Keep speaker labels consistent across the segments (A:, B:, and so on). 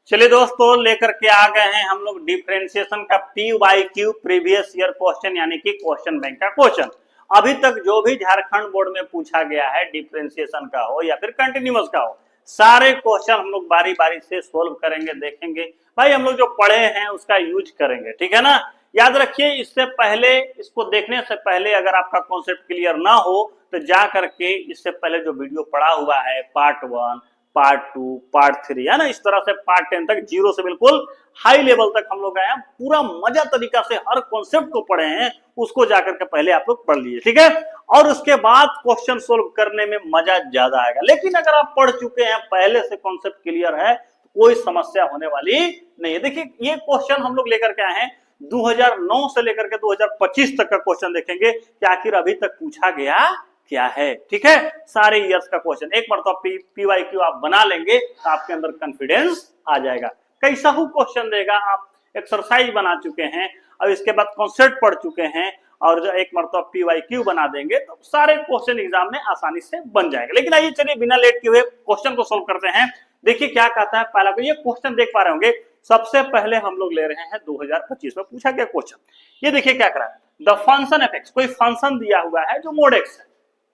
A: चलिए दोस्तों, लेकर के आ गए हैं हम लोग डिफरेंशिएशन का PYQ प्रीवियस ईयर क्वेश्चन यानी कि क्वेश्चन बैंक का क्वेश्चन। अभी तक जो भी झारखंड बोर्ड में पूछा गया है डिफरेंशिएशन का हो या फिर कंटिन्यूअस का हो, सारे क्वेश्चन हम लोग बारी बारी से सोल्व करेंगे, देखेंगे भाई हम लोग जो पढ़े हैं उसका यूज करेंगे, ठीक है ना। याद रखिए, इससे पहले इसको देखने से पहले अगर आपका कॉन्सेप्ट क्लियर ना हो तो जा करके इससे पहले जो वीडियो पढ़ा हुआ है पार्ट 1, पार्ट 2, पार्ट 3 है ना, इस तरह से पार्ट 10 तक जीरो से बिल्कुल हाई लेवल तक हम लोग आए हैं, पूरा मजा तरीका से हर कॉन्सेप्ट को पढ़े हैं, उसको जाकर के पहले आप लोग पढ़ लीजिए, ठीक है। और उसके बाद क्वेश्चन सोल्व करने में मजा ज्यादा आएगा। लेकिन अगर आप पढ़ चुके हैं, पहले से कॉन्सेप्ट क्लियर है, तो कोई समस्या होने वाली नहीं है। देखिए, ये क्वेश्चन हम लोग लेकर के आए हैं 2009 से लेकर के 2025 तक का क्वेश्चन देखेंगे कि आखिर अभी तक पूछा गया क्या है, ठीक है। सारे ईयर्स का क्वेश्चन एक मरतबा PYQ आप बना लेंगे तो आपके अंदर कॉन्फिडेंस आ जाएगा। कैसा हूं क्वेश्चन देगा, आप एक्सरसाइज बना चुके हैं और इसके बाद कॉन्सेप्ट पढ़ चुके हैं और जो एक मरतबा PYQ बना देंगे तो सारे क्वेश्चन एग्जाम में आसानी से बन जाएगा। लेकिन आइए चलिए बिना लेट किए हुए क्वेश्चन को सोल्व करते हैं। देखिए क्या कहता है पहला, ये क्वेश्चन देख पा रहे होंगे। सबसे पहले हम लोग ले रहे हैं 2025 में पूछा गया क्वेश्चन। ये देखिए क्या कर रहा है, द फंक्शन एफ एक्स, कोई फंक्शन दिया हुआ है जो मोड एक्स है,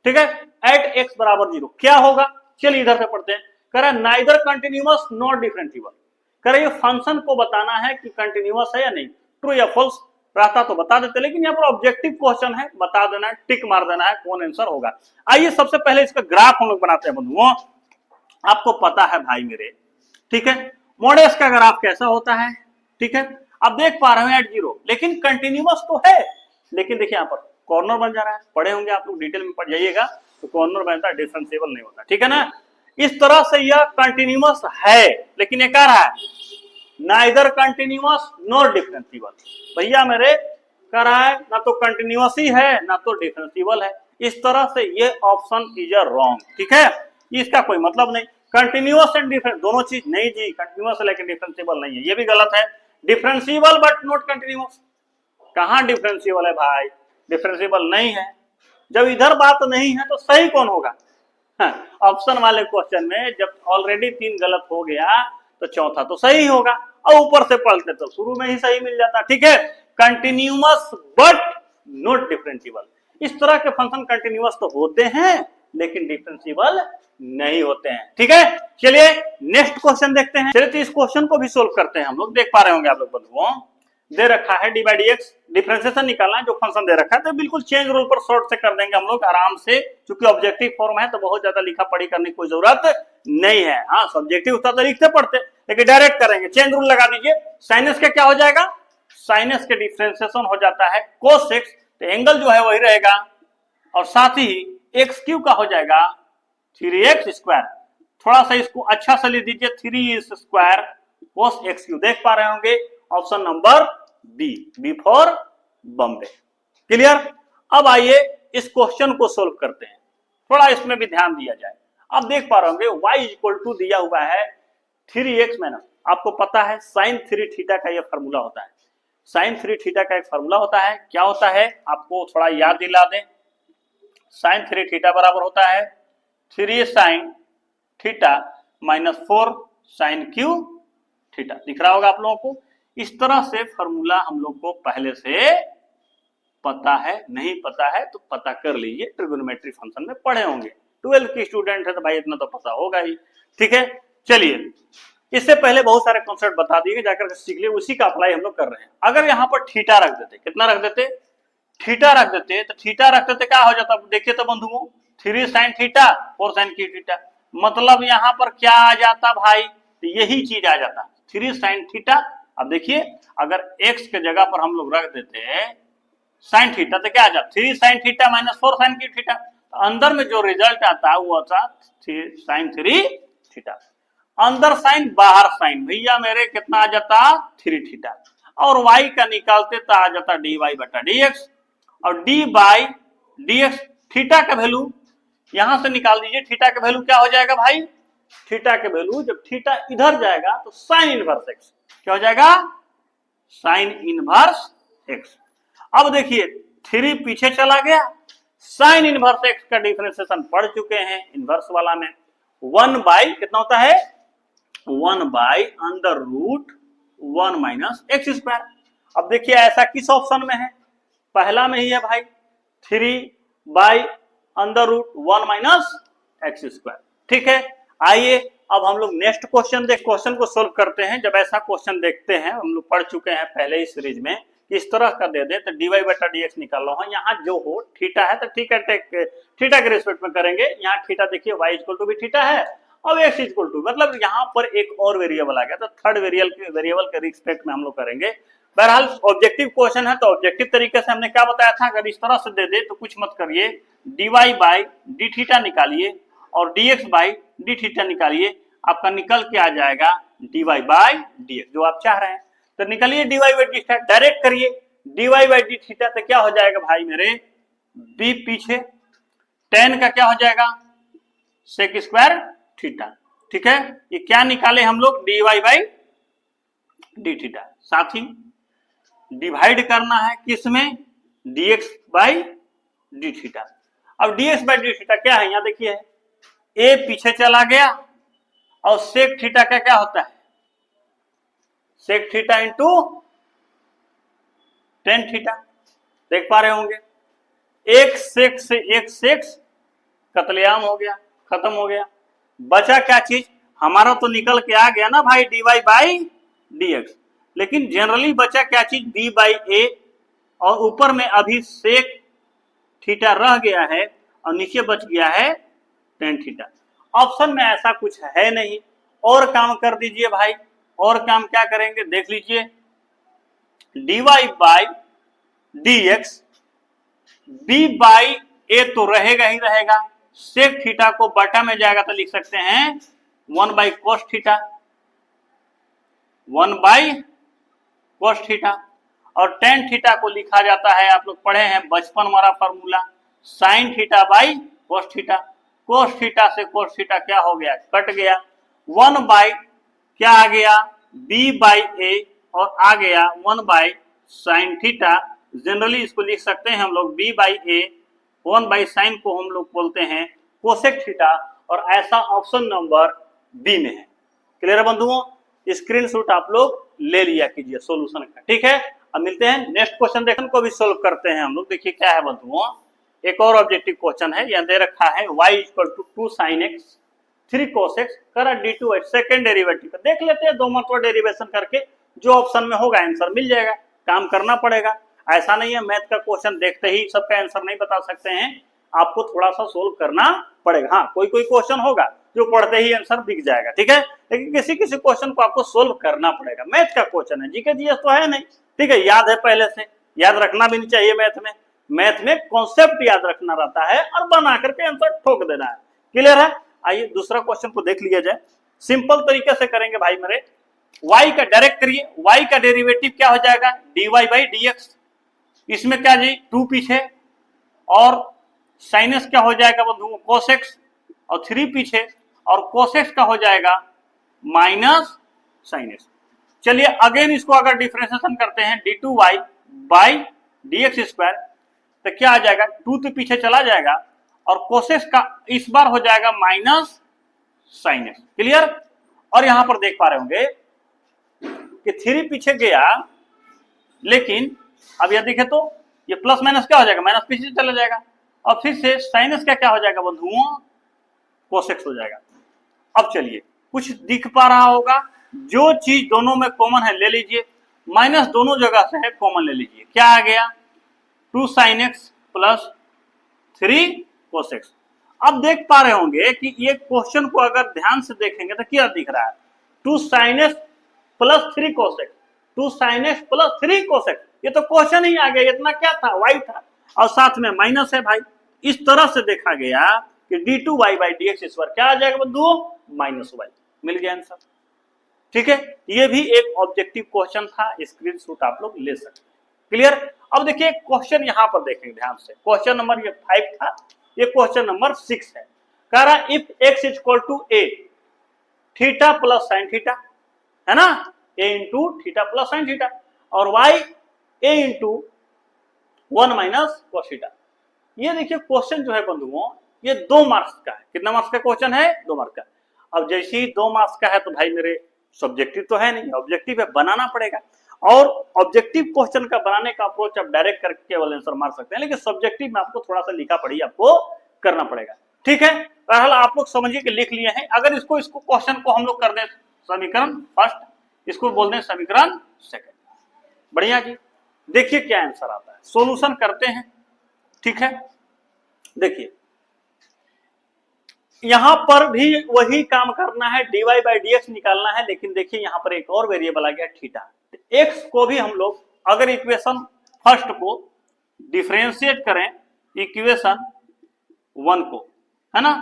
A: ठीक है, एट एक्स बराबर 0 क्या होगा। चलिए इधर से पढ़ते हैं। कह रहा है नाइदर कंटिन्यूअस नॉट डिफरेंशिएबल। कह रहा है ये फंक्शन को बताना है कि कंटिन्यूअस है या नहीं, ट्रू या फॉल्स रहता तो बता देते, लेकिन यहाँ पर ऑब्जेक्टिव क्वेश्चन है, बता देना है, टिक मार देना है, कौन आंसर होगा। आइए सबसे पहले इसका ग्राफ हम लोग बनाते हैं बंधुओं। आपको पता है भाई मेरे, ठीक है, मोड एक्स का ग्राफ कैसा होता है, ठीक है। अब देख पा रहे हैं एट 0, लेकिन कंटिन्यूअस तो है, लेकिन देखिए यहाँ पर कॉर्नर बन जा रहा है। पढ़े होंगे आप लोग, डिटेल में पढ़ जाइएगा, तो कॉर्नर बनता है, डिफरेंशिएबल नहीं होता, ठीक है ना। इस तरह से यह कंटिन्यूअस है, लेकिन ये कह रहा है नाइदर कंटिन्यूअस नॉट डिफरेंशिएबल। भैया मेरे कह रहा है ना तो कंटिन्यूअस ही है ना तो डिफरेंशिएबल है। इस तरह से ये ऑप्शन इज अ रॉन्ग, ठीक है, इसका कोई मतलब नहीं। कंटिन्यूअस एंड डिफरेंस दोनों चीज नहीं जी, कंटिन्यूअस है लेकिन डिफरेंशिएबल नहीं है, ये भी गलत है। डिफरेंशिएबल बट नॉट कंटिन्यूअस, कहां डिफरेंशिएबल है भाई, डिफरेंशिएबल नहीं है। जब इधर बात नहीं है तो सही कौन होगा। ऑप्शन वाले क्वेश्चन में जब ऑलरेडी 3 गलत हो गया तो चौथा तो सही होगा, और ऊपर से पढ़ते तो शुरू में ही सही मिल जाता, ठीक है। कंटिन्यूअस बट नॉट डिफरेंशिएबल, इस तरह के फंक्शन कंटिन्यूअस तो होते हैं लेकिन डिफरेंशिएबल नहीं होते हैं, ठीक है। चलिए नेक्स्ट क्वेश्चन देखते हैं। चलिए तो इस क्वेश्चन को भी सोल्व करते हैं हम लोग। देख पा रहे होंगे आप लोग बंधुओं, दे रखा है D by D x, differentiation निकालना है, जो फंक्शन दे रखा है तो बिल्कुल चेंज रूल पर शॉर्ट से कर देंगे हम लोग आराम से, क्योंकि ऑब्जेक्टिव फॉर्म है तो बहुत ज्यादा लिखा पढ़ी करने की कोई जरूरत नहीं है। हाँ, सब्जेक्टिव होता तो लिखते पढ़ते, लेकिन डायरेक्ट करेंगे। चेंज रूल लगा दीजिए। साइनस का क्या हो जाएगा, साइनस के डिफरेंशिएशन हो जाता है कोस एक्स, तो एंगल जो है वही रहेगा, और साथ ही एक्स क्यू का हो जाएगा 3x स्क्वायर। थोड़ा सा इसको अच्छा से लिख दीजिए, 3 स्क्वायर कोस एक्स क्यू। देख पा रहे होंगे option number B for Bombay. Clear. अब आइए इस क्वेश्चन को सोल्व करते हैं, थोड़ा इसमें भी ध्यान दिया जाए। अब देख पा रहे होंगे y इक्वल टू दिया हुआ है 3x माइनस, आपको पता है साइन 3 थीटा का ये फॉर्मूला होता है। साइन 3 थीटा का एक फॉर्मूला होता है, क्या होता है आपको थोड़ा याद दिला दें। साइन 3 थीटा बराबर होता है 3 sine theta minus 4 sine cube theta. दिख रहा होगा आप लोगों को। इस तरह से फॉर्मूला हम लोग को पहले से पता है, नहीं पता है तो पता कर लीजिए, ट्रिगोनोमेट्री फंक्शन में पढ़े होंगे। 12th की स्टूडेंट है तो भाई इतना तो पता होगा ही, ठीक है। चलिए, इससे पहले बहुत सारे कॉन्सेप्ट बता दिए, जाकर सीख लिए, उसी का अप्लाई हम लोग कर रहे हैं। अगर यहाँ पर थीटा रख देते, कितना रख देते, थीटा रख देते, तो थीटा रख देते क्या हो जाता, देखिए तो बंधुओं 3 sine theta 4 sine cube theta, मतलब यहाँ पर क्या आ जाता भाई, तो यही चीज आ जाता 3 साइन थीटा। अब देखिए अगर x के जगह पर हम लोग रख देते साइन थीटा तो क्या आ जाता 3 sine theta minus 4 sine cube theta, तो अंदर में जो रिजल्ट आता वो आता साइन 3 थीटा। अंदर साइन बाहर साइन, भैया मेरे कितना आ जाता 3 थीटा, और y का निकालते तो आ जाता dy बटा dx, और dy बाई dx थीटा का वैल्यू यहां से निकाल दीजिए। थीटा का वैल्यू क्या हो जाएगा भाई, थीटा के वैल्यू जब थीटा इधर जाएगा तो साइन इनवर्स एक्स, क्या हो जाएगा साइन इनवर्स एक्स। अब देखिए 3 पीछे चला गया, साइन इनवर्स एक्स का डिफरेंशिएशन पढ़ चुके हैं इनवर्स वाला में, 1 बाई कितना होता है 1/√1 माइनस एक्स स्क्वायर। अब देखिए ऐसा किस ऑप्शन में है, पहला में ही है भाई, 3/√1 माइनस एक्स स्क्वायर। ठीक है, आइए अब हम लोग नेक्स्ट क्वेश्चन को सोल्व करते हैं। जब ऐसा क्वेश्चन देखते हैं, हम लोग पढ़ चुके हैं पहले ही सीरीज में, इस तरह का दे दे तो dy बटा dx निकाल लो। यहाँ जो हो थीटा है तो ठीक है, थीटा के रिस्पेक्ट में करेंगे। यहाँ थीटा देखिए y इक्वल टू भी थीटा है और x इक्वल टू, मतलब यहाँ पर एक और वेरिएबल आ गया, तो थर्ड वेरिएबल के रिस्पेक्ट में हम लोग करेंगे। बहरहाल ऑब्जेक्टिव क्वेश्चन है तो ऑब्जेक्टिव तरीके से हमने क्या बताया था, अगर इस तरह से दे दे तो कुछ मत करिए, dy बाई डी थीटा निकालिए और dx बाई डी थीटा निकालिए, आपका निकल के आ जाएगा dy बाई dx जो आप चाह रहे हैं। तो निकालिए dy by D theta, direct करिए dy बाई डी थीटा, तो क्या हो जाएगा भाई मेरे, b पीछे tan का क्या हो जाएगा सेक स्क्वायर थीटा। ठीक है, ये क्या निकाले हम लोग, dy बाई डी थीटा, साथ ही डिवाइड करना है किसमें, dx बाई डी थीटा। अब dx बाई डी थीटा क्या है, यहाँ देखिए a पीछे चला गया और सेक थीटा का क्या होता है, sec theta into tan theta, देख पा रहे होंगे। एक सेक से एक सेक कतलेआम हो गया, खत्म हो गया, बचा क्या चीज, हमारा तो निकल के आ गया ना भाई dy बाई dx, लेकिन जनरली बचा क्या चीज, b बाई a, और ऊपर में अभी सेक थीटा रह गया है और नीचे बच गया है टेन थीटा। ऑप्शन में ऐसा कुछ है नहीं, और काम कर दीजिए भाई, और काम क्या करेंगे देख लीजिए, dy by dx, b by a तो रहेगा ही रहेगा, सेक थीटा को बटा में जाएगा तो लिख सकते हैं 1 by cos theta, 1 by cos theta, और टेन थीटा को लिखा जाता है, आप लोग पढ़े हैं बचपन वाला formula, sine theta by cos theta. Cos theta से कोस थीटा क्या हो गया, कट गया, 1 बाई क्या आ गया, b बाई a, और आ गया 1 बाई साइन थीटा। जनरली इसको लिख सकते हैं हम लोग b by a, 1 by sine को हम लोग बोलते हैं कोसेक थीटा, और ऐसा ऑप्शन नंबर बी में है। क्लियर है बंधुओं, स्क्रीनशॉट आप लोग ले लिया कीजिए सॉल्यूशन का। ठीक है, अब मिलते हैं नेक्स्ट क्वेश्चन, देखने को भी सोल्व करते हैं हम लोग। देखिए क्या है बंधुओं, एक और ऑब्जेक्टिव क्वेश्चन है, यहां दे रखा है y equal to 2 sin x 3 cos x करा d2h, सेकेंड डेरिवेटिव देख लेते हैं, दो मरतबा डेरिवेशन करके जो ऑप्शन में होगा आंसर मिल जाएगा, काम करना पड़ेगा। ऐसा नहीं है मैथ का क्वेश्चन देखते ही सबका आंसर नहीं बता सकते हैं, आपको थोड़ा सा सोल्व करना पड़ेगा। हाँ, कोई कोई क्वेश्चन होगा जो पढ़ते ही आंसर दिख जाएगा, ठीक है, लेकिन किसी किसी क्वेश्चन को आपको सोल्व करना पड़ेगा। मैथ का क्वेश्चन है, जीके जीएस तो है नहीं, ठीक है, याद है पहले से, याद रखना भी नहीं चाहिए मैथ में कॉन्सेप्ट याद रखना रहता है और बना करके आंसर ठोक देना है। क्लियर है, आइए दूसरा क्वेश्चन को देख लिया जाए, सिंपल तरीके से करेंगे भाई मेरे। y का डायरेक्ट करिए, y का डेरिवेटिव क्या हो जाएगा, dy बाई dx, इसमें क्या जी 2 पीछे, और साइनस क्या हो जाएगा बंधुओं cos x, और 3 पीछे, और cos x का हो जाएगा माइनस साइनस। चलिए अगेन इसको अगर डिफरेंशिएशन करते हैं d2y बाई dx स्क्वायर, तो क्या आ जाएगा, 2 तो पीछे चला जाएगा, और कोसेस का इस बार हो जाएगा माइनस साइनस। क्लियर, और यहां पर देख पा रहे होंगे कि 3 पीछे गया, लेकिन अब यह देखे तो ये प्लस माइनस क्या हो जाएगा, माइनस पीछे चला जाएगा, और फिर से साइनस का क्या हो जाएगा बंधुओं, कोसेक्स हो जाएगा। अब चलिए कुछ दिख पा रहा होगा, जो चीज दोनों में कॉमन है ले लीजिए, माइनस दोनों जगह से है कॉमन ले लीजिए, क्या आ गया 2 sin x plus 3 cos x। अब देख पा रहे होंगे कि ये क्वेश्चन को अगर ध्यान से देखेंगे तो क्या दिख रहा है, 2 sin x plus 3 cos x, 2 sin x plus 3 cos x, ये तो क्वेश्चन ही आ गया, इतना क्या था, y था, और साथ में माइनस है भाई। इस तरह से देखा गया कि d2y बाई dx स्क्वायर क्या आ जाएगा बंधुओं, माइनस y, मिल गया आंसर। ठीक है, ये भी एक ऑब्जेक्टिव क्वेश्चन था, स्क्रीनशॉट आप लोग ले सकते हैं। क्लियर, अब देखिए क्वेश्चन यहां पर देखेंगे ध्यान से, क्वेश्चन नंबर ये 5 था, ये क्वेश्चन नंबर 6 है। कह रहा if x equal to a theta plus sine theta, है ना, a into theta plus sine theta, और y a into 1 minus cos theta. ये देखिए क्वेश्चन जो है बंधुओं ये 2 मार्क्स का है, कितना मार्क्स का क्वेश्चन है, 2 मार्क्स का। अब जैसे ही 2 मार्क्स का है तो भाई मेरे सब्जेक्टिव तो है नहीं, ऑब्जेक्टिव है, बनाना पड़ेगा। और ऑब्जेक्टिव क्वेश्चन का बनाने का अप्रोच आप डायरेक्ट करके केवल आंसर मार सकते हैं, लेकिन सब्जेक्टिव में आपको थोड़ा सा लिखा पड़ी आपको करना पड़ेगा। ठीक है, बहरहाल आप लोग समझिए कि लिख लिए हैं। अगर इसको क्वेश्चन को हम लोग कर दें समीकरण फर्स्ट, इसको बोल दें समीकरण सेकंड। बढ़िया जी, देखिए क्या आंसर आता है, सॉल्यूशन करते हैं। ठीक है, देखिए यहां पर भी वही काम करना है, dy बाई dx निकालना है, लेकिन देखिए यहां पर एक और वेरिएबल आ गया थीटा। x को भी हम लोग अगर इक्वेशन फर्स्ट को डिफरेंशिएट करें इक्वेशन 1 को, है ना,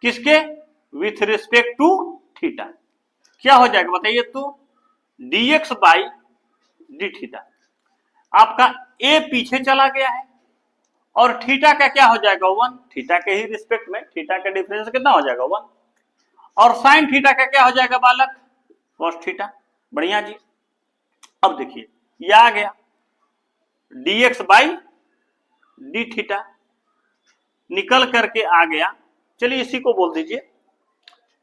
A: किसके, विथ रिस्पेक्ट टू थीटा, क्या हो जाएगा बताइए तो, dx बाई डी थीटा। आपका a पीछे चला गया है और थीटा का क्या हो जाएगा 1, थीटा के ही रिस्पेक्ट में थीटा का डिफरेंस कितना हो जाएगा 1, और साइन थीटा का क्या हो जाएगा बालक, cos थीटा। बढ़िया जी, अब देखिए ये आ गया dx बाई डी थीटा, निकल करके आ गया। चलिए इसी को बोल दीजिए,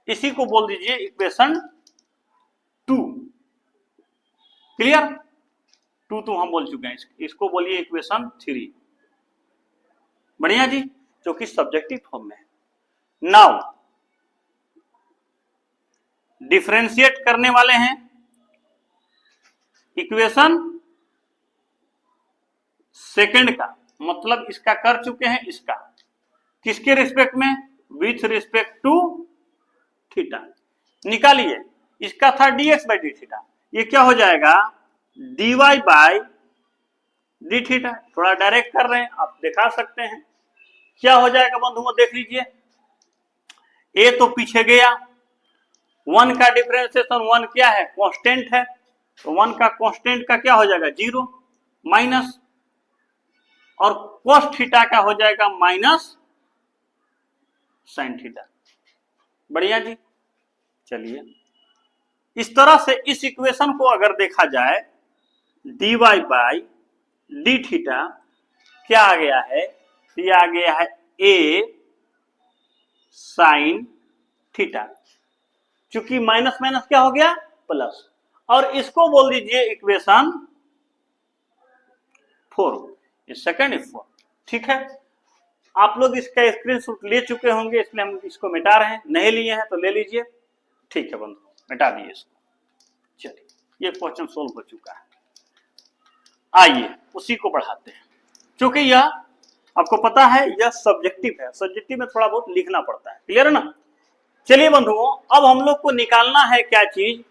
A: इसी को बोल दीजिए इक्वेशन 2। क्लियर, 2 तो हम बोल चुके हैं, इसको बोलिए इक्वेशन 3। बढ़िया जी, जो कि सब्जेक्टिव फॉर्म में है। नाउ डिफरेंशिएट करने वाले हैं इक्वेशन सेकंड का, मतलब इसका कर चुके हैं, इसका किसके रिस्पेक्ट में, विथ रिस्पेक्ट टू थीटा। निकालिए, इसका था dx बाई डी थीटा, ये क्या हो जाएगा dy बाई डी थीटा। थोड़ा डायरेक्ट कर रहे हैं, आप दिखा सकते हैं क्या हो जाएगा बंधुओं, देख लीजिए। a तो पीछे गया, 1 का डिफरेंशिएशन 1 क्या है, कांस्टेंट है, तो 1 का कांस्टेंट का क्या हो जाएगा 0 माइनस, और cos थीटा का हो जाएगा माइनस साइन थीटा। बढ़िया जी, चलिए इस तरह से इस इक्वेशन को अगर देखा जाए dy बाई डी थीटा क्या आ गया है, ये आ गया है a साइन थीटा, चूंकि माइनस माइनस क्या हो गया प्लस, और इसको बोल दीजिए इक्वेशन 4, ये सेकंड इज 4। ठीक है, आप लोग इसका स्क्रीनशॉट ले चुके होंगे, इसलिए हम इसको मिटा रहे हैं, नहीं लिए हैं तो ले लीजिए। ठीक है बंधु, मिटा दिए इसको। चलिए ये क्वेश्चन सोल्व हो चुका है, आइए उसी को बढ़ाते हैं। क्योंकि यह आपको पता है यह सब्जेक्टिव है, सब्जेक्टिव में थोड़ा बहुत लिखना पड़ता है, क्लियर है ना। चलिए बंधुओं, अब हम लोग को निकालना है क्या चीज,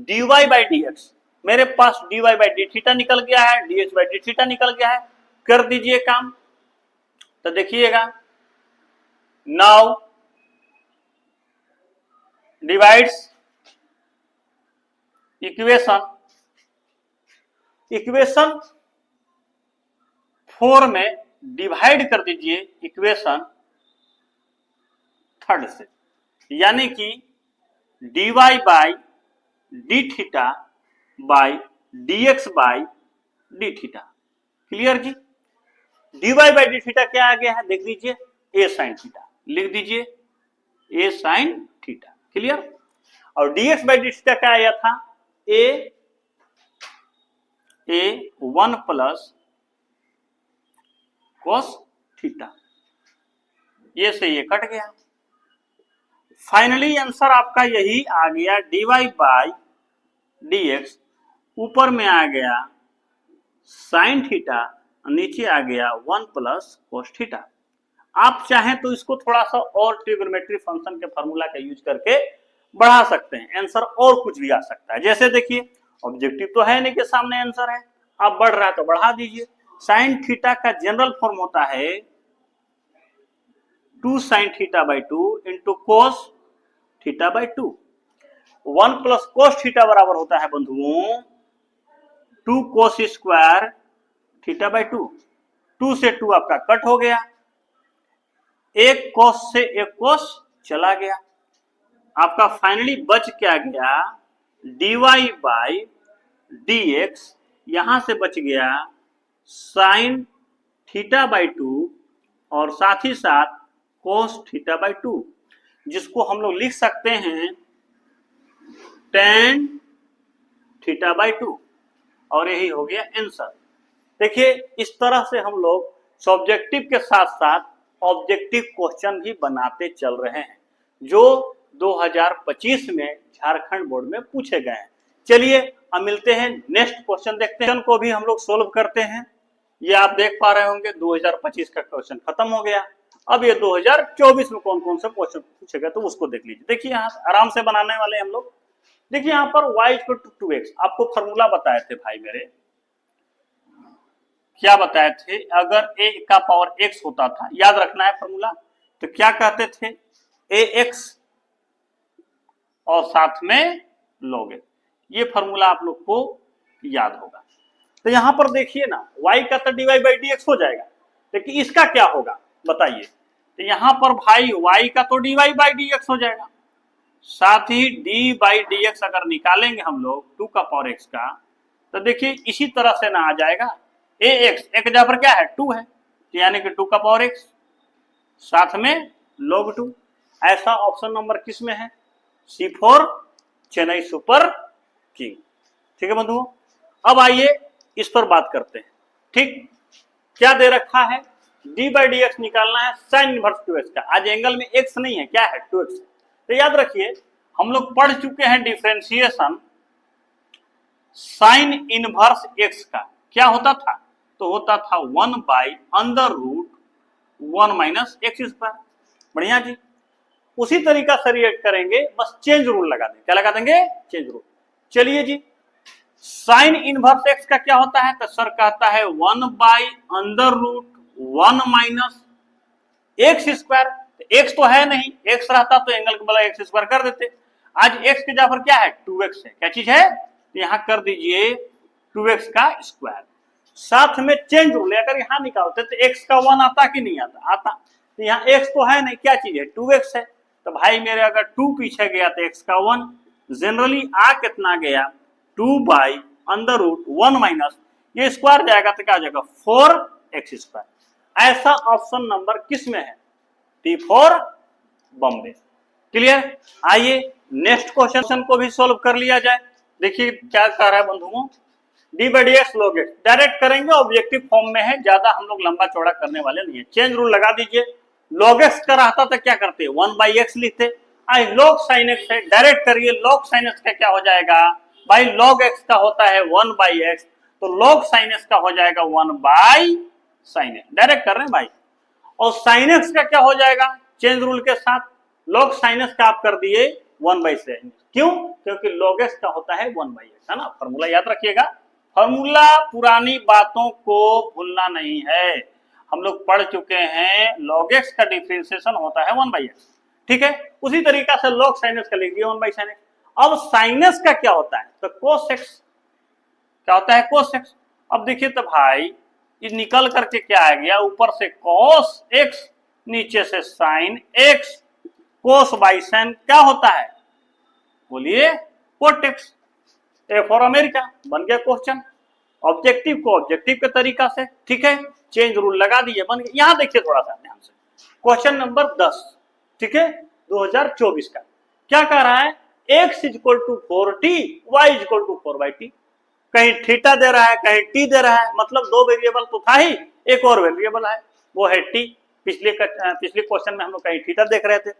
A: dy बाई डी एक्स। मेरे पास dy बाई डी थीटा निकल गया है, dx बाई डी थीटा निकल गया है, कर दीजिए काम। तो देखिएगा, नाउ डिवाइड्स इक्वेशन 4 में डिवाइड कर दीजिए इक्वेशन 3 से, यानी कि dy by D theta by dx by D theta. Clear जी, dy बाई डी थीटा क्या आ गया है देख लीजिए, a साइन थीटा, लिख दीजिए a साइन थीटा। क्लियर, और dx बाई डी थीटा क्या आया था, a 1 प्लस cos थीटा, ये से ये कट गया। फाइनली आंसर आपका यही आ गया, dy बाई dx, ऊपर में आ गया साइन थीटा, नीचे आ गया 1 प्लस cos थीटा। आप चाहें तो इसको थोड़ा सा और ट्रिग्नोमेट्री फंक्शन के फार्मूला का यूज करके बढ़ा सकते हैं, आंसर और कुछ भी आ सकता है। जैसे देखिए ऑब्जेक्टिव तो है नहीं कि सामने आंसर है, आप बढ़ रहा है तो बढ़ा दीजिए। साइन थीटा का जनरल फॉर्म होता है 2 sine theta by 2 into cos theta by 2। 1 plus cos theta बराबर होता है बंधुओं 2 कोस स्क्वायर थीटा बाई 2। 2 से 2 आपका कट हो गया, एक कोस से एक कोस चला गया, आपका फाइनली बच क्या गया, dy बाई dx, यहां से बच गया साइन थीटा बाई 2 और साथ ही साथ कोस थीटा बाई 2। जिसको हम लोग लिख सकते हैं tan थीटा बाई 2, और यही हो गया आंसर। देखिए इस तरह से हम लोग सब्जेक्टिव के साथ साथ ऑब्जेक्टिव क्वेश्चन भी बनाते चल रहे हैं जो 2025 में झारखंड बोर्ड में पूछे गए हैं। चलिए अब मिलते हैं नेक्स्ट क्वेश्चन, देखते हैं को भी हम लोग सोल्व करते हैं। ये आप देख पा रहे होंगे 2025 का क्वेश्चन खत्म हो गया। अब ये 2024 में कौन कौन से क्वेश्चन पूछे गए तो उसको देख लीजिए। देखिए यहाँ आराम से बनाने वाले हम लोग। देखिए यहाँ पर y इक्वल टू 2x, आपको फॉर्मूला बताए थे भाई मेरे, क्या बताए थे, अगर a का पावर x होता था, याद रखना है फॉर्मूला, तो क्या कहते थे, ax और साथ में log x। ये फॉर्मूला आप लोग को याद होगा। तो यहां पर देखिए ना y का तो dy बाई dx हो जाएगा, लेकिन इसका क्या होगा बताइए। तो यहां पर भाई y का तो dy बाई dx हो जाएगा, साथ ही d बाई dx अगर निकालेंगे हम लोग 2 का पावर x का, तो देखिए इसी तरह से ना आ जाएगा ax, एक जगह पर क्या है 2 है, यानी कि 2 का पावर x साथ में log 2। ऐसा ऑप्शन नंबर किस में है, C4 चेन्नई सुपर किंग। ठीक है बंधुओं, अब आइए इस पर बात करते हैं। ठीक, क्या दे रखा है, d बाई डी एक्स निकालना है साइन इनवर्स 2x का। आज एंगल में x नहीं है, क्या है 2x। तो याद रखिए हम लोग पढ़ चुके हैं डिफरेंशिएशन साइन इनवर्स x का, क्या होता था, तो होता था 1 by under root 1 minus X square. बढ़िया जी, उसी तरीका से रिएक्ट करेंगे, बस चेंज रूल लगा देंगे। क्या लगा देंगे, चेंज रूल। चलिए जी, साइन इनवर्स एक्स का क्या होता है, तो सर कहता है 1 by under root 1 minus X square. X तो है नहीं, एक्स रहता तो एंगल को बोला एक्स स्क्वायर कर देते। आज एक्स के जगह पर क्या है 2x है, क्या चीज है, तो यहां कर दीजिए 2x का स्क्वायर। साथ में चेंज रूल, अगर यहां निकालते तो x का 1 आता कि नहीं आता, आता। तो यहाँ x तो है नहीं, क्या चीज है 2x है। तो भाई मेरे अगर 2 पीछे गया तो x का 1, जनरली आ कितना गया 2 बाई अंडर रूट 1 माइनस, ये स्क्वायर जाएगा तो क्या हो जाएगा 4x स्क्वायर। ऐसा ऑप्शन नंबर किस में है, T4 बॉम्बे। क्लियर। आइए नेक्स्ट क्वेश्चन को भी सोल्व कर लिया जाए। देखिए क्या कह रहा है बंधुओं, D by D x log x direct करेंगे, ऑब्जेक्टिव फॉर्म में है, ज्यादा हम लोग लंबा चौड़ा करने वाले नहीं है। चेंज रूल लगा दीजिए, लॉग एक्स का रहता तो क्या करते 1 बाई एक्स लिखते, आई लॉग साइन एक्स है, डायरेक्ट करिए, लॉग साइन एक्स का क्या हो जाएगा भाई, लॉग एक्स का होता है 1 बाई एक्स, तो लॉग साइन एक्स का हो जाएगा 1 बाई साइन एक्स, डायरेक्ट कर रहे हैं भाई। और साइन एक्स का क्या हो जाएगा चेंज रूल के साथ, लॉग साइन एक्स का आप कर दिए 1 बाई साइन, क्यों, क्योंकि लॉग एक्स का होता है 1 बाई एक्स, है ना। फॉर्मूला याद रखिएगा, फॉर्मूला पुरानी बातों को भूलना नहीं है, हम लोग पढ़ चुके हैं लॉग एक्स का डिफरेंशिएशन होता है 1 बाई एक्स। ठीक है, उसी तरीका से लॉग साइन एक्स का लिख दिया 1 बाई साइन एक्स। अब साइन एक्स का क्या होता है, तो कोस एक्स, क्या होता है कोस एक्स। अब देखिए तो भाई ये निकल करके क्या आ गया, ऊपर से कॉस एक्स, नीचे से sine X, cos by sine क्या होता है, बोलिए cot X. A for America बन गया क्वेश्चन, ऑब्जेक्टिव को ऑब्जेक्टिव के तरीका से। ठीक है, चेंज रूल लगा दिए, बन गया। यहां देखिए थोड़ा सा ध्यान से, क्वेश्चन नंबर 10, ठीक है 2024 का, क्या कह रहा है, x equal to 4t, y equal to 4/t। कहीं थीटा दे रहा है, कहीं t दे रहा है, मतलब 2 वेरिएबल तो था ही, एक और वेरिएबल है वो है t। पिछले क्वेश्चन में हम लोग कहीं थीटा देख रहे थे।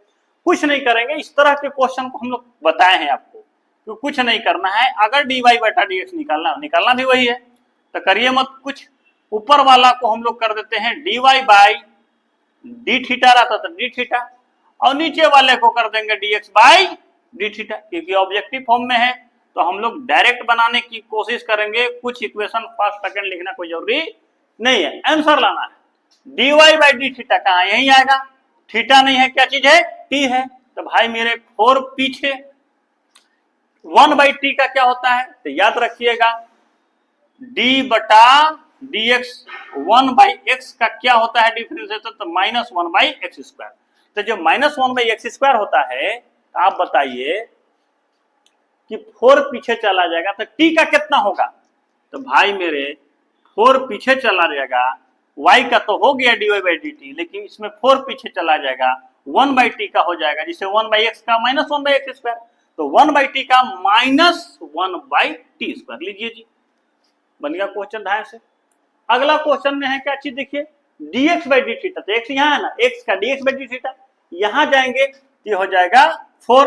A: कुछ नहीं करेंगे, इस तरह के क्वेश्चन को हम लोग बताए हैं आपको, तो कुछ नहीं करना है। अगर dy बटा dx निकालना भी वही है, तो करिए मत कुछ। ऊपर वाला को हम लोग कर देते हैं dy बाई डी थीटा, रहता था डी थीटा, और नीचे वाले को कर देंगे dx बाई डी थीटा, क्योंकि ऑब्जेक्टिव फॉर्म में है तो हम लोग डायरेक्ट बनाने की कोशिश करेंगे। कुछ इक्वेशन फर्स्ट सेकंड लिखना कोई जरूरी नहीं है, आंसर लाना है। dy बाई डी थीटा कहाँ, यही आएगा, थीटा नहीं है, क्या चीज है t है। तो भाई मेरे 4 पीछे 1 बाई टी का क्या होता है, तो याद रखिएगा d बटा dx 1 बाई एक्स का क्या होता है डिफरेंशिएशन, तो माइनस 1 बाई एक्स स्क्वायर। तो जो माइनस 1 बाई एक्स स्क्वायर होता है, आप बताइए कि 4 पीछे चला जाएगा तो t का कितना होगा, तो भाई मेरे 4 पीछे चला जाएगा, y का तो हो गया dy बाई dt, लेकिन इसमें 4 पीछे चला जाएगा, 1/t का हो जाएगा, जिसे 1/x का माइनस 1/x स्क्वायर, तो 1/t का माइनस 1/t²। लीजिए जी, बन गया क्वेश्चन ध्यान से। अगला क्वेश्चन में है क्या चीज, देखिए dx/dt, तो x यहाँ है ना, x का dx/dt, यहां जाएंगे तो ये हो जाएगा 4,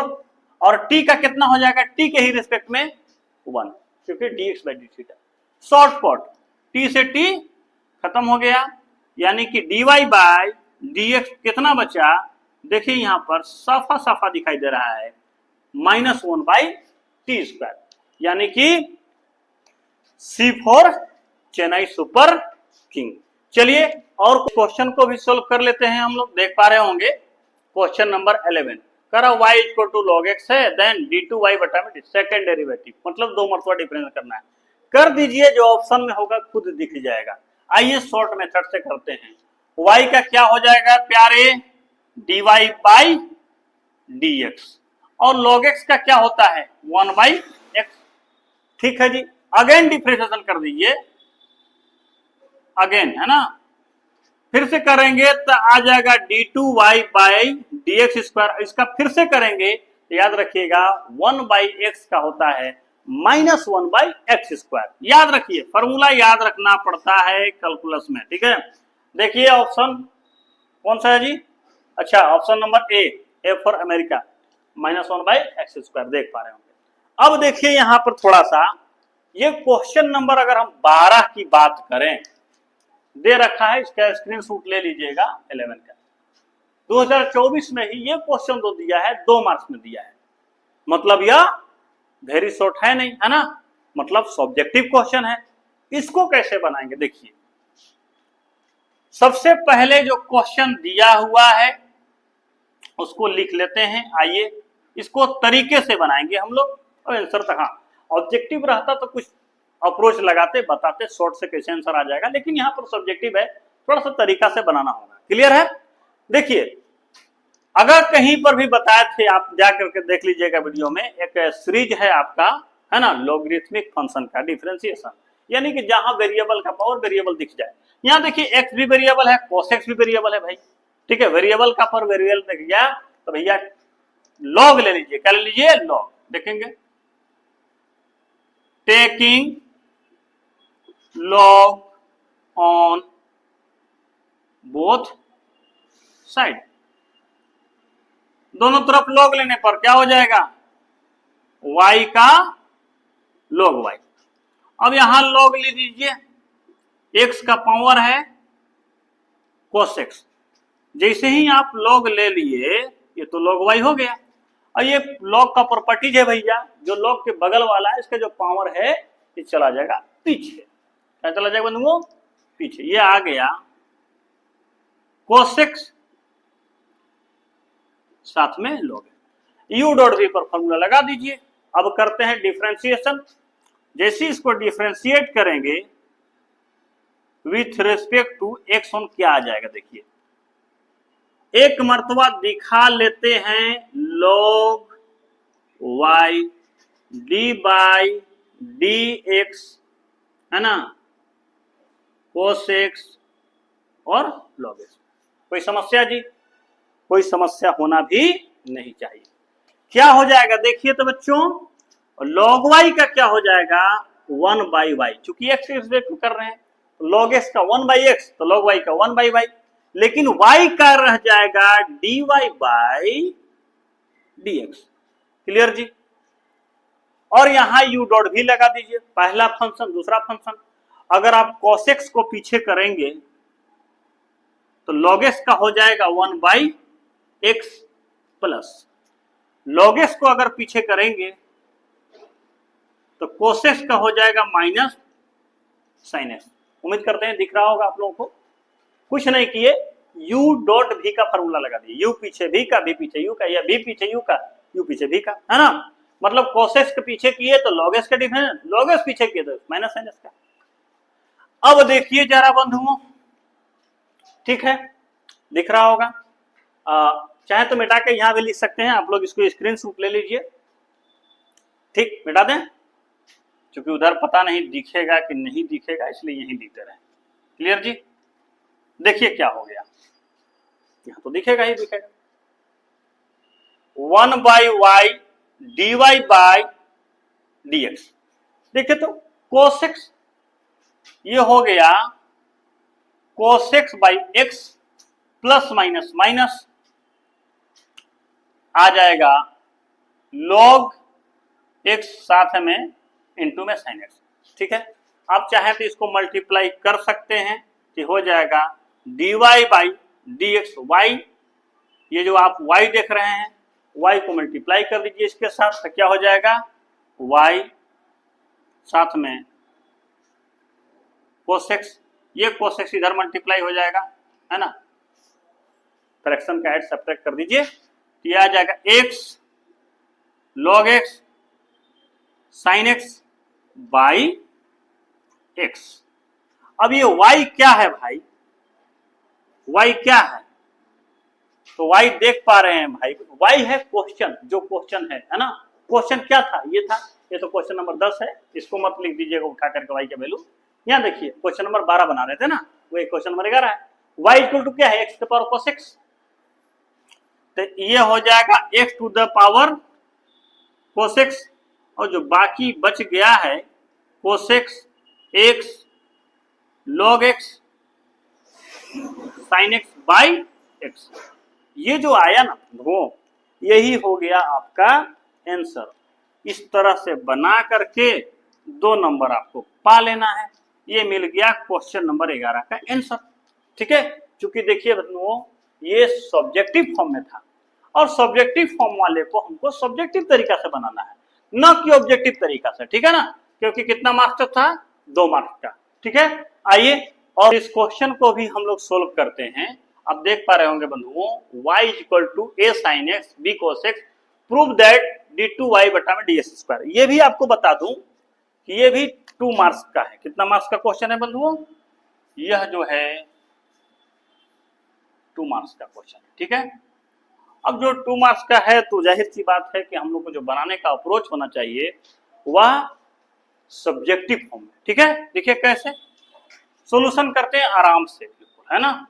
A: और t का कितना हो जाएगा, t के ही रिस्पेक्ट में 1, क्योंकि dx/dt। शॉर्ट कट, t से t खत्म हो गया, यानी कि dy/dx कितना बचा, देखिए यहां पर साफा साफा दिखाई दे रहा है -1/t², यानी कि C for Chennai super king. चलिए और क्वेश्चन को भी सोल्व कर लेते हैं हम लोग। देख पा रहे होंगे क्वेश्चन नंबर 11, करा y = log x है, देन d2y बटा में सेकंड डेरिवेटिव, मतलब 2 मरतबा डिफरेंस करना है। कर दीजिए, जो ऑप्शन में होगा खुद दिख जाएगा। आइए शॉर्ट मेथड से करते हैं। y का क्या हो जाएगा प्यारे, dy/dx, और log x का क्या होता है 1/x। ठीक है जी, अगेन डिफरेंशिएशन कर दीजिए, अगेन है ना, फिर से करेंगे तो आ जाएगा d2y/dx²। इसका फिर से करेंगे तो याद रखिएगा 1/x का होता है -1/x²। याद रखिए, फॉर्मूला याद रखना पड़ता है कैलकुलस में, ठीक है। देखिए ऑप्शन कौन सा है जी, अच्छा option number A for America, -1/x², देख पा रहे होंगे। अब देखिए यहां पर थोड़ा सा, ये क्वेश्चन नंबर अगर हम 12 की बात करें, दे रखा है, इसका स्क्रीनशॉट ले लीजिएगा 11 का, 2024 में ही ये क्वेश्चन तो दिया है, 2 मार्क्स में दिया है, मतलब यह वेरी शॉर्ट है नहीं, है ना, मतलब सब्जेक्टिव क्वेश्चन है। इसको कैसे बनाएंगे, देखिए सबसे पहले जो क्वेश्चन दिया हुआ है उसको लिख लेते हैं। आइए इसको तरीके से बनाएंगे हम लोग, और आंसर तक, हाँ ऑब्जेक्टिव रहता तो कुछ अप्रोच लगाते बताते शॉर्ट से कैसे आंसर आ जाएगा, लेकिन यहाँ पर सब्जेक्टिव है, थोड़ा सा तरीका से बनाना होगा। क्लियर है। देखिए अगर कहीं पर भी बताए थे, आप जा करके देख लीजिएगा वीडियो में, एक सीरीज है आपका, है ना, लॉगरिथमिक फंक्शन का डिफरेंशिएशन, यानी कि जहां वेरिएबल का पावर वेरिएबल दिख जाए। यहाँ देखिए एक्स भी वेरिएबल है, cos x भी वेरिएबल है भाई, ठीक है, वेरिएबल का पर वेरिएबल दिख गया तो भैया लॉग ले लीजिए, क्या ले लीजिए, लॉग। देखेंगे taking log on both side, दोनों तरफ लॉग लेने पर क्या हो जाएगा, y का log y। अब यहां लॉग ले लीजिए, x का पावर है cos x, जैसे ही आप लॉग ले लिए ये तो log y हो गया। और ये लॉग का प्रॉपर्टीज है भैया, जो लॉग के बगल वाला है इसका जो पावर है ये चला जाएगा पीछे, क्या चला जाएगा बंधुओं, पीछे। ये आ गया cos x साथ में log u डॉट v पर फॉर्मूला लगा दीजिए। अब करते हैं डिफरेंशिएशन। जैसे इसको डिफरेंशिएट करेंगे with respect to x on, क्या आ जाएगा, देखिए एक मर्तबा दिखा लेते हैं log y d/dx, है ना, cos x और log x। कोई समस्या जी, कोई समस्या होना भी नहीं चाहिए। क्या हो जाएगा देखिए तो बच्चों, log y का क्या हो जाएगा 1/y, चूंकि x के रिस्पेक्ट में कर रहे हैं तो log x का 1/x, तो log y का 1/y, लेकिन y का रह जाएगा dy/dx। क्लियर जी। और यहां u डॉट भी लगा दीजिए, पहला फंक्शन दूसरा फंक्शन। अगर आप cos x को पीछे करेंगे तो log x का हो जाएगा 1/x प्लस, log x को अगर पीछे करेंगे तो cos x का हो जाएगा माइनस sin x। उम्मीद करते हैं दिख रहा होगा आप लोगों को। कुछ नहीं किए, u डॉट v का फॉर्मूला लगा दिए, u पीछे v का, v पीछे u का, या v पीछे u का, u पीछे v का, है ना, मतलब cos x के पीछे किए तो log x का डिफरेंस, log x पीछे किए तो माइनस sin x का। अब देखिए जरा बंधुओं, ठीक है, दिख रहा होगा, चाहे तो मिटा के यहां भी लिख सकते हैं, आप लोग इसको स्क्रीनशॉट ले लीजिए, ठीक, मिटा दें, क्योंकि उधर पता नहीं दिखेगा कि नहीं दिखेगा, इसलिए यहीं लिखते रहे। क्लियर जी। देखिए क्या हो गया, यहां तो दिखेगा ही दिखेगा, 1/y dy/dx। देखिए तो cos x ये हो गया cos x by x plus minus minus आ जाएगा log x साथ में इंटू में sin x। ठीक है, आप चाहें तो इसको मल्टीप्लाई कर सकते हैं कि हो जाएगा dy बाई dx y। ये जो आप y देख रहे हैं y को मल्टीप्लाई कर दीजिए इसके साथ, तो क्या हो जाएगा y साथ में cos x, ये cos x इधर मल्टीप्लाई हो जाएगा, है ना, फ्रैक्शन का ऐड सब्ट्रैक्ट कर दीजिए तो ये आ जाएगा x log x sin x by x। अब ये y क्या है भाई, y क्या है, तो y देख पा रहे हैं भाई, y है क्वेश्चन, जो क्वेश्चन है ना। क्वेश्चन क्या था, ये था, ये तो क्वेश्चन नंबर 10 है, इसको मत लिख दीजिएगा उठा करके y का वैल्यू। यहाँ देखिए क्वेश्चन नंबर 12 बना रहे थे ना, वो क्वेश्चन नंबर 11 है। y इक्वल टू क्या है, x to the power cos x, तो ये हो जाएगा x to the power cos x, और जो बाकी बच गया है cos x x log x sin x by x, ये जो आया ना वो यही हो गया आपका आंसर। इस तरह से बना करके 2 नंबर आपको पा लेना है। ये मिल गया क्वेश्चन नंबर 11 का आंसर। ठीक है, क्योंकि देखिए बच्चों ये सब्जेक्टिव फॉर्म में था और सब्जेक्टिव फॉर्म वाले को हमको सब्जेक्टिव तरीका से बनाना है, न कि ऑब्जेक्टिव तरीका से। ठीक है ना, क्योंकि कितना मार्क्स था, 2 मार्क्स का। ठीक है, आइए और इस क्वेश्चन को भी हम लोग सोल्व करते हैं। आप देख पा रहे होंगे बंधुओं, y equal to a sin x b cos x prove that d2y बटा में ds स्क्वायर। ये भी आपको बता दूं कि ये भी 2 मार्क्स का है। कितना मार्क्स का क्वेश्चन है बंधुओं, यह जो है 2 मार्क्स का क्वेश्चन है। ठीक है, अब जो 2 मार्क्स का है तो जाहिर सी बात है कि हम लोग को जो बनाने का अप्रोच होना चाहिए वह सब्जेक्टिव फॉर्म में। ठीक है, देखिए कैसे सॉल्यूशन करते हैं आराम से, बिल्कुल, है ना,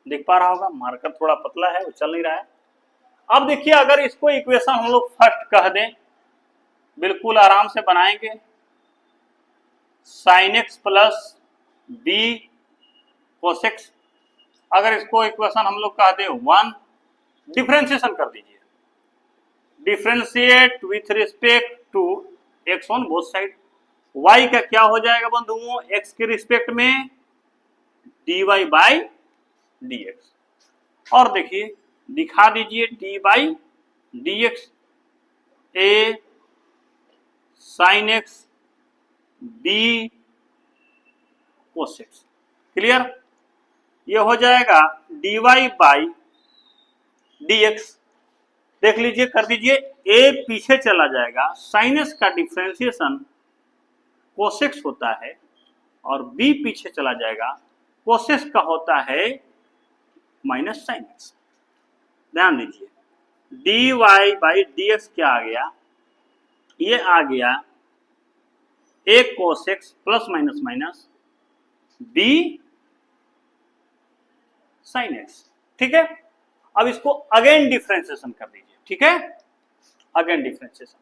A: देख पा रहा होगा मार्कर थोड़ा पतला है, वो चल नहीं रहा है। अब देखिए अगर इसको इक्वेशन हम लोग फर्स्ट कह दें, बिल्कुल आराम से बनाएंगे, sin x plus b cos x। अगर इसको इक्वेशन हम लोग कह दें 1, डिफरेंशिएशन कर दीजिए, differentiate with respect to x on both side. y का क्या हो जाएगा बंधुओं, x के रिस्पेक्ट में dy बाई dx, और देखिए दिखा दीजिए dy by dx a sin x b cos x। Clear, ये हो जाएगा dy बाई dx। देख लीजिए, कर दीजिए, a पीछे चला जाएगा, sin x का डिफरेंशिएशन cos x होता है, और b पीछे चला जाएगा, cos x का होता है माइनस sin x। ध्यान दीजिए dy बाई dx क्या आ गया, ये आ गया a cos x plus minus minus b sin x। ठीक है, अब इसको अगेन डिफरेंशिएशन कर दीजिए। ठीक है, again differentiation,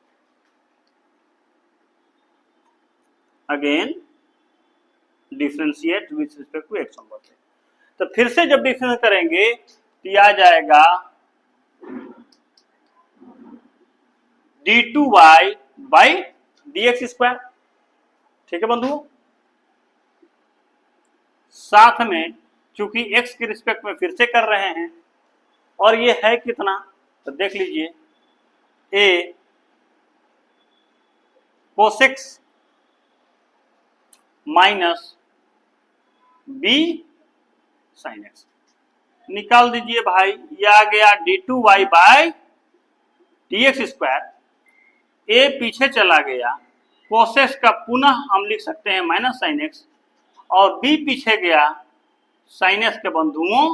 A: again differentiate with respect to X on both side. तो फिर से जब डिफरेंस करेंगे तो आ जाएगा d2y बाई dx स्क्वायर। ठीक है बंधुओं, साथ में चूंकि x के रिस्पेक्ट में फिर से कर रहे हैं, और ये है कितना, तो देख लीजिए a cos x minus b sin x। निकाल दीजिए भाई, ये आ गया d2y by dx square, a पीछे चला गया, cos x का पुनः हम लिख सकते हैं माइनस sin x, और b पीछे गया sin x के बंधुओं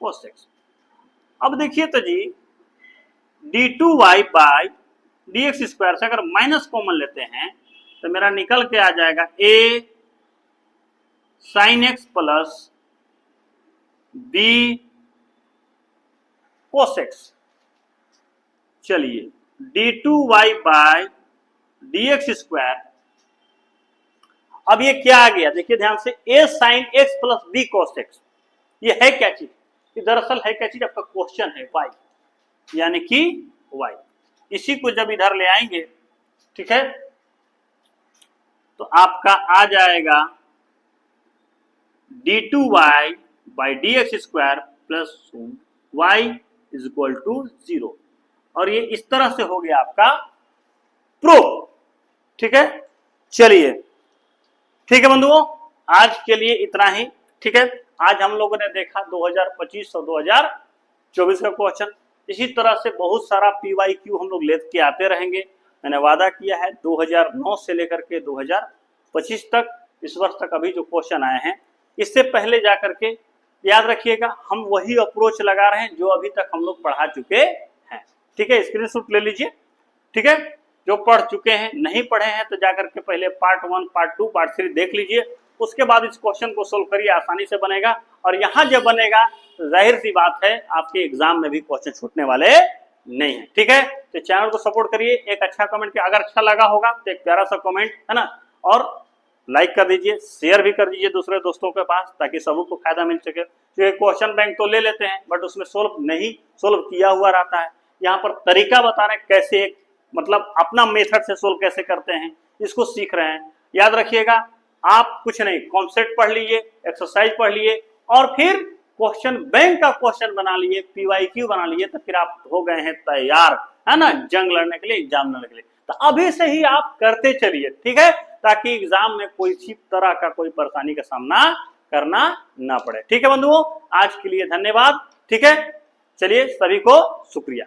A: cos x। अब देखिए तो जी d2y बाई dx स्क्वायर से अगर माइनस कॉमन लेते हैं तो मेरा निकल के आ जाएगा a sin x plus b cos x। चलिए d2y बाय dx स्क्वायर, अब ये क्या आ गया देखिए ध्यान से, a sin x plus b cos x, ये है क्या चीज, ये दरअसल है क्या चीज, आपका क्वेश्चन है y, यानी कि y। इसी को जब इधर ले आएंगे, ठीक है, तो आपका आ जाएगा d2y by dx square plus y is equal to 0, और ये इस तरह से हो गया आपका प्रूफ। ठीक है, चलिए ठीक है बंधुओं, आज के लिए इतना ही। ठीक है, आज हम लोगों ने देखा 2025 और 2024 का क्वेश्चन। इसी तरह से बहुत सारा PYQ हम लोग लेके आते रहेंगे। मैंने वादा किया है 2009 से लेकर के 2025 तक, इस वर्ष तक अभी जो क्वेश्चन आए हैं, इससे पहले जाकर के याद रखिएगा हम वही अप्रोच लगा रहे हैं जो अभी तक हम लोग पढ़ा चुके हैं। ठीक है, स्क्रीनशॉट ले लीजिए। ठीक है, जो पढ़ चुके हैं, नहीं पढ़े हैं तो जाकर के पहले पार्ट 1, पार्ट 2, पार्ट 3 देख लीजिए, उसके बाद इस क्वेश्चन को सोल्व करिए, आसानी से बनेगा। और यहाँ जब बनेगा जाहिर सी बात है आपके एग्जाम में भी क्वेश्चन छूटने वाले नहीं है। ठीक है, तो चैनल को सपोर्ट करिए, एक अच्छा कमेंट किया, अगर अच्छा लगा होगा तो एक प्यारा सा कमेंट है ना, और लाइक कर दीजिए, शेयर भी कर दीजिए दूसरे दोस्तों के पास, ताकि सबको फायदा मिल सके। तो क्वेश्चन बैंक तो ले लेते हैं बट उसमें सोल्व किया हुआ रहता है। यहाँ पर तरीका बता रहे हैं कैसे, एक मतलब अपना मेथड से सोल्व कैसे करते हैं, इसको सीख रहे हैं। याद रखिएगा, आप कुछ नहीं, कॉन्सेप्ट पढ़ लीजिए, एक्सरसाइज पढ़ लिए, और फिर क्वेश्चन बैंक का क्वेश्चन बना लिए, PYQ बना लिए, तो फिर आप हो गए हैं तैयार, है ना, जंग लड़ने के लिए, एग्जाम लड़ने के लिए। तो अभी से ही आप करते चलिए, ठीक है, ताकि एग्जाम में कोई सी तरह का कोई परेशानी का सामना करना ना पड़े। ठीक है बंधुओं, आज के लिए धन्यवाद। ठीक है, चलिए, सभी को शुक्रिया।